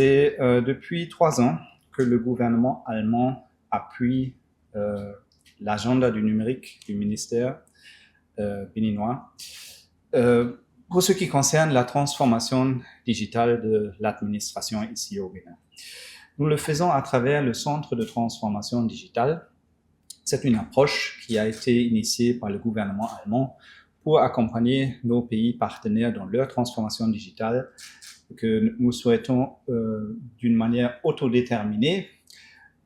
C'est depuis 3 ans que le gouvernement allemand appuie l'agenda du numérique du ministère béninois pour ce qui concerne la transformation digitale de l'administration ici au Bénin. Nous le faisons à travers le Centre de transformation digitale. C'est une approche qui a été initiée par le gouvernement allemand pour accompagner nos pays partenaires dans leur transformation digitale que nous souhaitons d'une manière autodéterminée,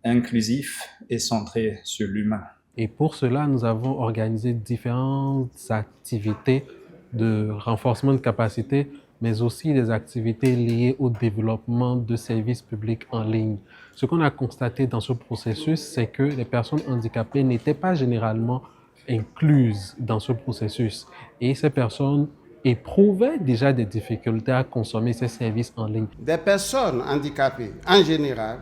inclusive et centrée sur l'humain. Et pour cela, nous avons organisé différentes activités de renforcement de capacité, mais aussi des activités liées au développement de services publics en ligne. Ce qu'on a constaté dans ce processus, c'est que les personnes handicapées n'étaient pas généralement incluses dans ce processus. Et ces personnes éprouvaient déjà des difficultés à consommer ces services en ligne. Des personnes handicapées en général,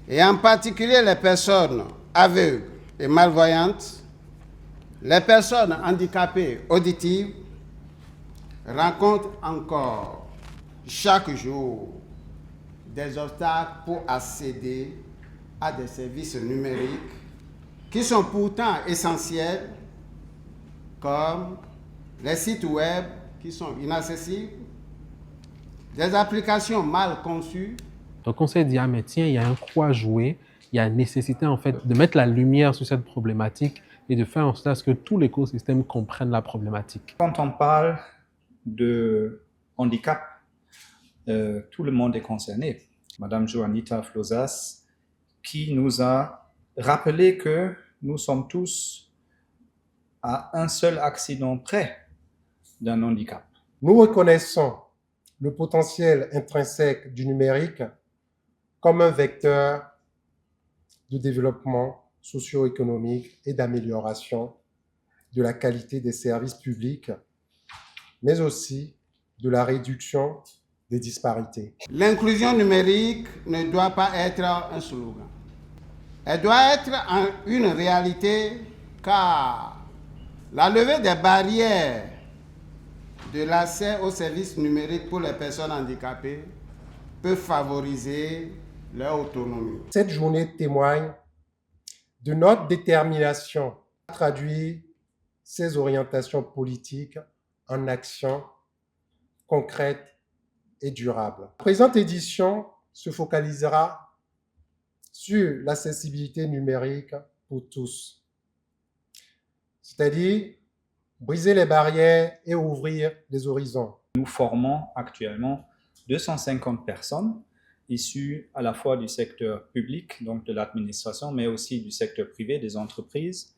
et en particulier les personnes aveugles et malvoyantes, les personnes handicapées auditives rencontrent encore chaque jour des obstacles pour accéder à des services numériques qui sont pourtant essentiels, comme les sites web qui sont inaccessibles, des applications mal conçues. Donc on s'est dit, ah mais tiens, il y a un coup à jouer, il y a nécessité en fait de mettre la lumière sur cette problématique et de faire en sorte à ce que tout l'écosystème comprenne la problématique. Quand on parle de handicap, tout le monde est concerné. Madame Joanita Flosas, qui nous a rappelé que nous sommes tous à un seul accident près d'un handicap. Nous reconnaissons le potentiel intrinsèque du numérique comme un vecteur de développement socio-économique et d'amélioration de la qualité des services publics, mais aussi de la réduction des disparités. L'inclusion numérique ne doit pas être un slogan. Elle doit être une réalité, car la levée des barrières de l'accès aux services numériques pour les personnes handicapées peut favoriser leur autonomie. Cette journée témoigne de notre détermination à traduire ces orientations politiques en actions concrètes et durables. La présente édition se focalisera sur l'accessibilité numérique pour tous, c'est-à-dire briser les barrières et ouvrir les horizons. Nous formons actuellement 250 personnes issues à la fois du secteur public, donc de l'administration, mais aussi du secteur privé, des entreprises.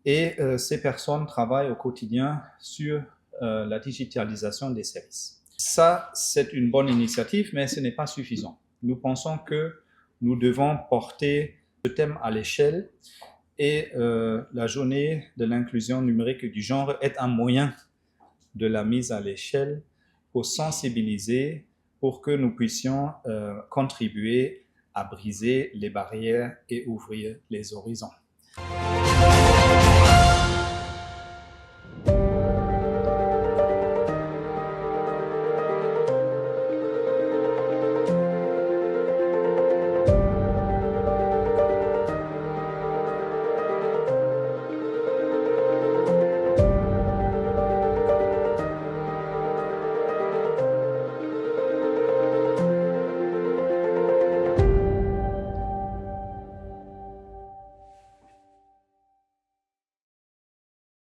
Et ces personnes travaillent au quotidien sur la digitalisation des services. Ça, c'est une bonne initiative, mais ce n'est pas suffisant. Nous pensons que nous devons porter ce thème à l'échelle et la journée de l'inclusion numérique du genre est un moyen de la mise à l'échelle pour sensibiliser, pour que nous puissions contribuer à briser les barrières et ouvrir les horizons.